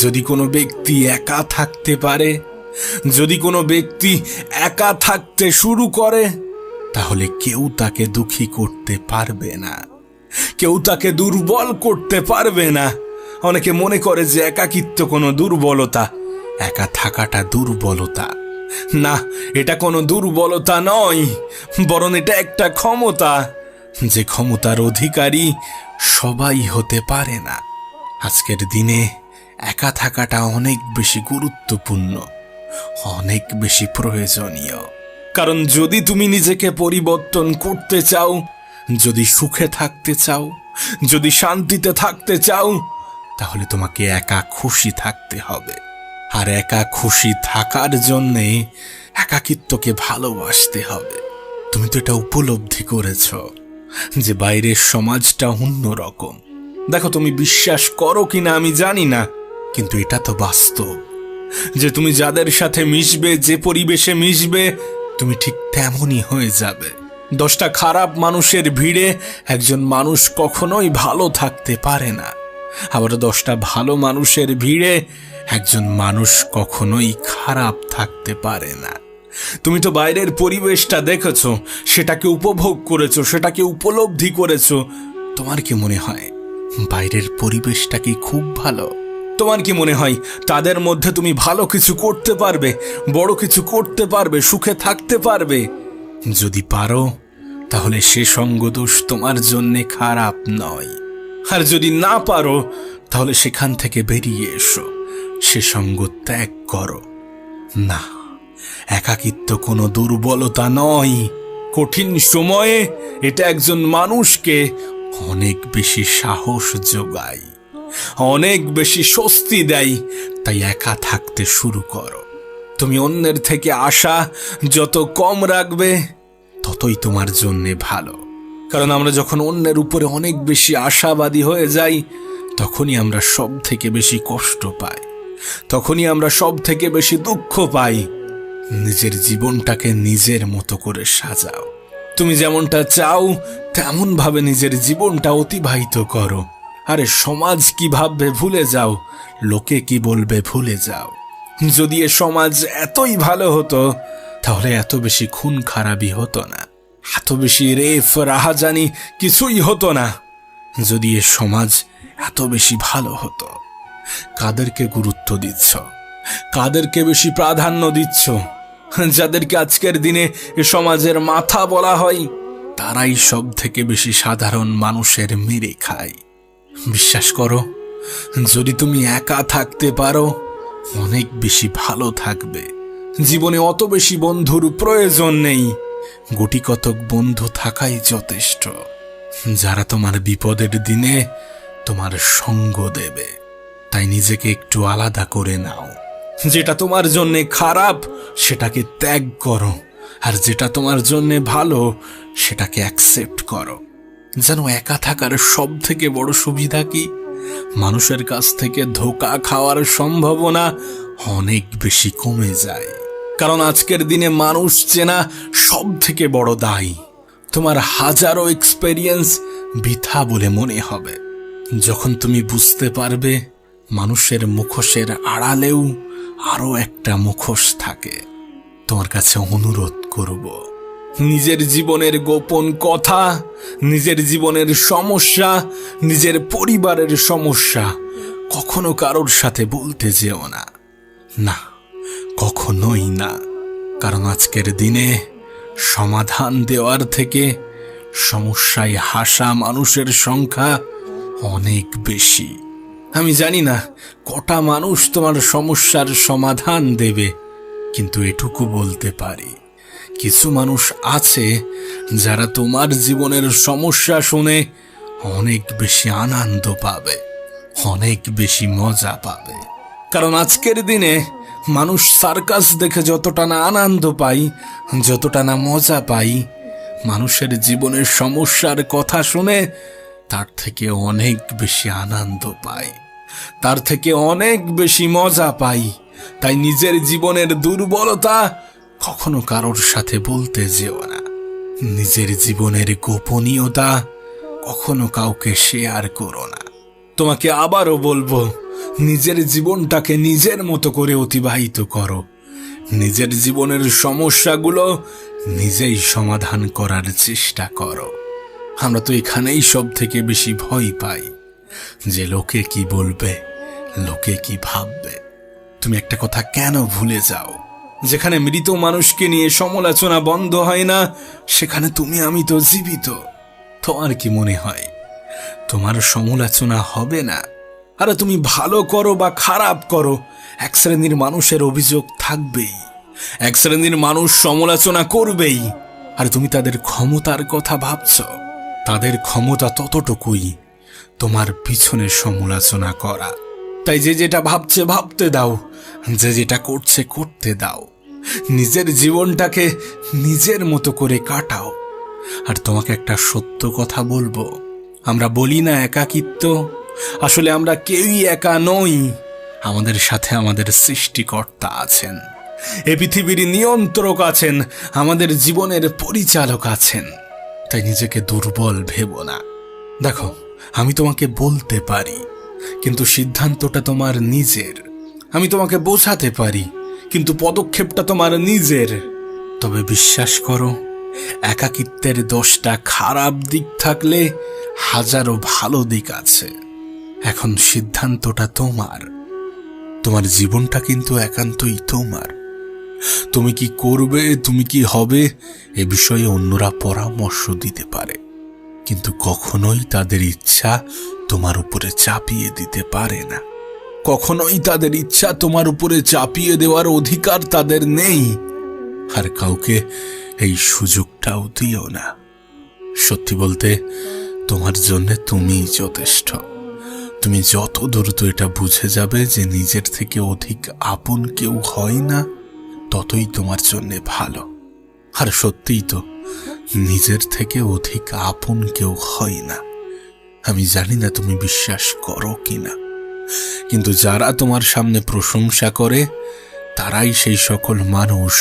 যদি কোনো ব্যক্তি একা থাকতে পারে, যদি কোনো ব্যক্তি একা থাকতে শুরু করে, তাহলে কেউ তাকে দুঃখী করতে পারবে না, কেউ তাকে দুর্বল করতে পারবে না। অনেকে মনে করে যে একাকিত্ব কোনো দুর্বলতা, একা থাকাটা দুর্বলতা। না, এটা কোনো দুর্বলতা নয়, বরং এটা একটা ক্ষমতা, যে ক্ষমতার অধিকারী সবাই হতে পারে না। আজকের দিনে একা থাকাটা অনেক বেশি গুরুত্বপূর্ণ, অনেক বেশি প্রয়োজনীয়। কারণ যদি তুমি নিজেকে পরিবর্তন করতে চাও, যদি সুখে থাকতে চাও, যদি শান্তিতে থাকতে চাও, তাহলে তোমাকে একা খুশি থাকতে হবে। আর একা খুশি থাকার জন্যে একাকিত্বকে ভালোবাসতে হবে। তুমি তো এটা উপলব্ধি করেছ যে বাইরের সমাজটা অন্যরকম। দেখো, তুমি বিশ্বাস করো কিনা আমি জানি না, কিন্তু এটা তো বাস্তব যে তুমি যাদের সাথে মিশবে, যে পরিবেশে মিশবে, তুমি ঠিক তেমনই হয়ে যাবে। 10টা খারাপ মানুষের ভিড়ে একজন মানুষ কখনোই ভালো থাকতে পারে না, আবার 10টা ভালো মানুষের ভিড়ে একজন মানুষ কখনোই খারাপ থাকতে পারে না। তুমি তো বাইরের পরিবেশটা দেখেছো, সেটাকে উপভোগ করেছো, সেটাকে উপলব্ধি করেছো। তোমার কি মনে হয় বাইরের পরিবেশটা কি খুব ভালো? তোমার কি মনে হয় তাদের মধ্যে তুমি ভালো কিছু করতে পারবে, বড় কিছু করতে পারবে, সুখে থাকতে পারবে? যদি পারো, তাহলে সে সঙ্গদোষ তোমার জন্যে খারাপ নয়। আর যদি না পারো, তাহলে সেখান থেকে বেরিয়ে এসো, সে সঙ্গ ত্যাগ করো। না, একাকিত্ব কোনো দুর্বলতা নয়। কঠিন সময়ে এটা একজন মানুষকে অনেক বেশি সাহস যোগায়, অনেক বেশি স্বস্তি দেয়। তাই একা থাকতে শুরু করো। তুমি অন্যের থেকে আশা যত কম রাখবে, ততই তোমার জন্যে ভালো। কারণ আমরা যখন অন্যের উপরে অনেক বেশি আশাবাদী হয়ে যাই, তখনই আমরা সব থেকে বেশি কষ্ট পাই, তখনই আমরা সব থেকে বেশি দুঃখ পাই। নিজের জীবনটাকে নিজের মতো করে সাজাও। তুমি যেমনটা চাও তেমন ভাবে নিজের জীবনটা অতিবাহিত করো। আরে সমাজ কি ভাববে ভুলে যাও, লোকে কি বলবে ভুলে যাও। যদি এ সমাজ এতই ভালো হতো, তাহলে এত বেশি খুন খারাপি হতো না, এত বেশি রেপ রাহাজানি কিছুই হতো না। যদি এ সমাজ এত বেশি ভালো হতো। কাদেরকে গুরুত্ব দিচ্ছ, কাদেরকে বেশি প্রাধান্য দিচ্ছ? যাদেরকে আজকের দিনে এ সমাজের মাথা বলা হয়, তারাই সব থেকে বেশি সাধারণ মানুষের মেরে খায়। বিশ্বাস করো, যদি তুমি একা থাকতে পারো, অনেক বেশি ভালো থাকবে। জীবনে অত বেশি বন্ধুর প্রয়োজন নেই, গুটি কতক বন্ধু থাকাই যথেষ্ট, যারা তোমার বিপদের দিনে তোমার সঙ্গ দেবে। তাই নিজেকে একটু আলাদা করে নাও। যেটা তোমার জন্যে খারাপ সেটাকে ত্যাগ করো, আর যেটা তোমার জন্যে ভালো সেটাকে অ্যাকসেপ্ট করো। যেন একা থাকার সব থেকে বড় সুবিধা কি? মানুষের কাছ থেকে ধোঁকা খাওয়ার সম্ভাবনা অনেক বেশি কমে যায়। কারণ আজকের দিনে মানুষ চেনা সব থেকে বড় দায়। তোমার হাজারো এক্সপেরিয়েন্স বৃথা বলে মনে হবে যখন তুমি বুঝতে পারবে মানুষের মুখোশের আড়ালেও আরো একটা মুখোশ থাকে। তোমার কাছে অনুরোধ করব, নিজের জীবনের গোপন কথা, নিজের জীবনের সমস্যা, নিজের পরিবারের সমস্যা কখনো কারোর সাথে বলতে যেও না। না, কখনোই না। কারণ আজকের দিনে সমাধান দেওয়ার থেকে সমস্যায় হাসা মানুষের সংখ্যা অনেক বেশি। আমি জানি না কটা মানুষ তোমার সমস্যার সমাধান দেবে, কিন্তু এটুকু বলতে পারি, কিছু মানুষ আছে যারা তোমার জীবনের সমস্যা শুনে অনেক বেশি আনন্দ পাবে, অনেক বেশি মজা পাবে। কারণ আজকের দিনে মানুষ সার্কাস দেখে যতটা না আনন্দ পাই, যতটা না মজা পাই, মানুষের জীবনের সমস্যার কথা শুনে তার থেকে অনেক বেশি আনন্দ পাই, তার থেকে অনেক বেশি মজা পাই। তাই নিজের জীবনের দুর্বলতা কখনো কারোর সাথে বলতে যেও না। নিজের জীবনের গোপনীয়তা কখনো কাউকে শেয়ার করো না। তোমাকে আবারও বলবো, নিজের জীবনটাকে নিজের মতো করে অতিবাহিত করো। নিজের জীবনের সমস্যাগুলো নিজেই সমাধান করার চেষ্টা করো। আমরা তো এখানেই সব থেকে বেশি ভয় পাই যে লোকে কি বলবে, লোকে কি ভাববে। তুমি একটা কথা কেন ভুলে যাও, যেখানে মৃত মানুষকে নিয়ে সমালোচনা বন্ধ হয় না, সেখানে তুমি আমি তো জীবিত। তোমার কি মনে হয় তোমার সমালোচনা হবে না? আরে তুমি ভালো করো বা খারাপ করো, এক শ্রেণীর মানুষের অভিযোগ থাকবেই, এক শ্রেণীর মানুষ সমালোচনা করবেই। আর তুমি তাদের ক্ষমতার কথা ভাবছ, তাদের ক্ষমতা ততটুকুই তোমার পিছনে সমালোচনা করা। তাই যে যেটা ভাবছে ভাবতে দাও, যে যেটা করছে করতে দাও। নিজের জীবনটাকে নিজের মতো করে কাটাও। আর তোমাকে একটা সত্য কথা বলবো, আমরা বলি না একাকিত্ব, আসলে আমরা কেউই একা নই। আমাদের সাথে আমাদের সৃষ্টিকর্তা আছেন, এ পৃথিবীর নিয়ন্ত্রক আছেন, আমাদের জীবনের পরিচালক আছেন। তাই নিজেকে দুর্বল ভেবো না। দেখো, আমি তোমাকে বলতে পারি, কিন্তু সিদ্ধান্তটা তোমার নিজের। আমি তোমাকে বোঝাতে পারি, কিন্তু পদক্ষেপটা তোমার নিজের। তবে বিশ্বাস করো, একাকিত্বের 10টা খারাপ দিক থাকলে হাজারো ভালো দিক আছে। এখন সিদ্ধান্তটা তোমার। তোমার জীবনটা কিন্তু একান্তই তোমার। তুমি কি করবে, তুমি কি হবে, এ বিষয়ে অন্যরা পরামর্শ দিতে পারে, কিন্তু কখনোই তাদের ইচ্ছা তোমার উপরে চাপিয়ে দিতে পারে না। কখনোই তাদের ইচ্ছা তোমার উপরে চাপিয়ে দেওয়ার অধিকার তাদের নেই। আর কাউকে এই সুযোগটাও দিও না। সত্যি বলতে, তোমার জন্য তুমিই যথেষ্ট। তুমি যত দ্রুত এটা বুঝে যাবে যে নিজের থেকে অধিক আপন কেউ হয় না, ততই তোমার জন্য ভালো। আর সত্যিই তো, নিজের থেকে অধিক আপন কেউ হয় না। আমি জানি না তুমি বিশ্বাস করো কিনা, কিন্তু যারা তোমার সামনে প্রশংসা করে তারাই সেই সকল মানুষ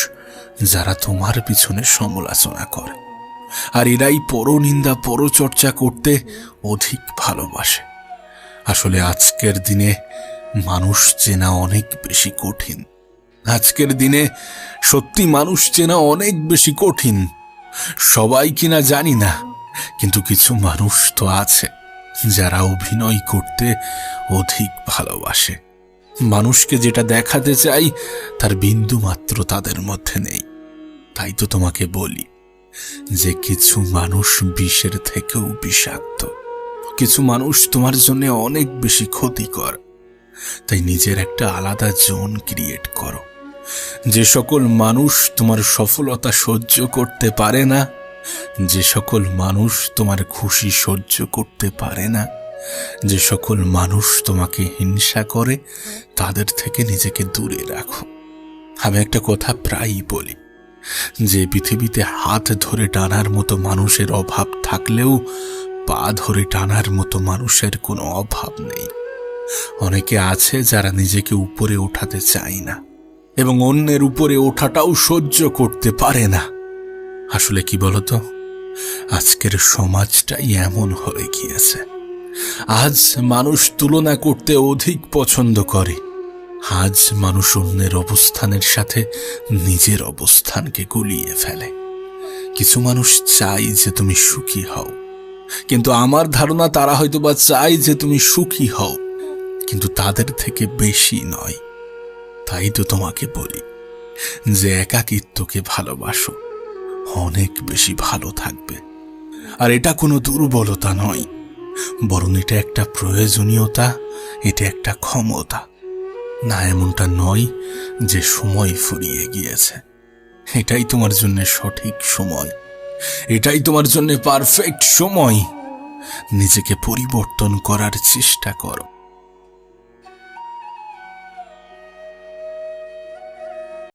যারা তোমার পিছনে সমালোচনা করে। আর এরাই পরনিন্দা পরচর্চা করতে অধিক ভালোবাসে। আসলে আজকের দিনে মানুষ চেনা অনেক বেশি কঠিন। আজকের দিনে সত্যি মানুষ চেনা অনেক বেশি কঠিন। সবাই কিনা জানি না, কিন্তু কিছু মানুষ তো আছে যারা অভিনয় করতে অধিক ভালোবাসে। মানুষকে যেটা দেখাতে চাই তার বিন্দু মাত্র তাদের মধ্যে নেই। তাই তো তোমাকে বলি যে কিছু মানুষ বিষের থেকেও বিষাক্ত। কিছু মানুষ তোমার জন্য অনেক বেশি ক্ষতিকর। তাই নিজের একটা আলাদা জোন ক্রিয়েট করো। যে সকল মানুষ তোমার সফলতা সহ্য করতে পারে না, যে সকল মানুষ তোমার খুশি সহ্য করতে পারে না, যে সকল মানুষ তোমাকে হিংসা করে, তাদের থেকে নিজেকে দূরে রাখো। আমি একটা কথা প্রায়ই বলি যে পৃথিবীতে হাত ধরে টানার মতো মানুষের অভাব থাকলেও পা ধরে টানার মতো মানুষের কোনো অভাব নেই। অনেকে আছে যারা নিজেকে উপরে ওঠাতে চায় না এবং অন্যের উপরে ওঠাটাও সহ্য করতে পারে না। আসলে কি বলতো, আজকের সমাজটাই এমন হয়ে গিয়েছে। আজ মানুষ তুলনা করতে অধিক পছন্দ করে। আজ মানুষ অন্যের অবস্থানের সাথে নিজের অবস্থানকে গুলিয়ে ফেলে। কিছু মানুষ চাই যে তুমি সুখী হও, কিন্তু আমার ধারণা তারা হয়তোবা চায় যে তুমি সুখী হও, কিন্তু তাদের থেকে বেশি নয়। তাই তো তোমাকে বলি যে একাকিত্বকে ভালোবাসো, অনেক বেশি ভালো থাকবে। আর এটা কোনো দুর্বলতা নয়, বরং এটা একটা প্রয়োজনীয়তা, এটা একটা ক্ষমতা। না, এমনটা নয় যে সময় ফুরিয়ে গিয়েছে। এটাই তোমার জন্য সঠিক সময়, এটাই তোমার জন্য পারফেক্ট সময়। নিজেকে পরিবর্তন করার চেষ্টা করো।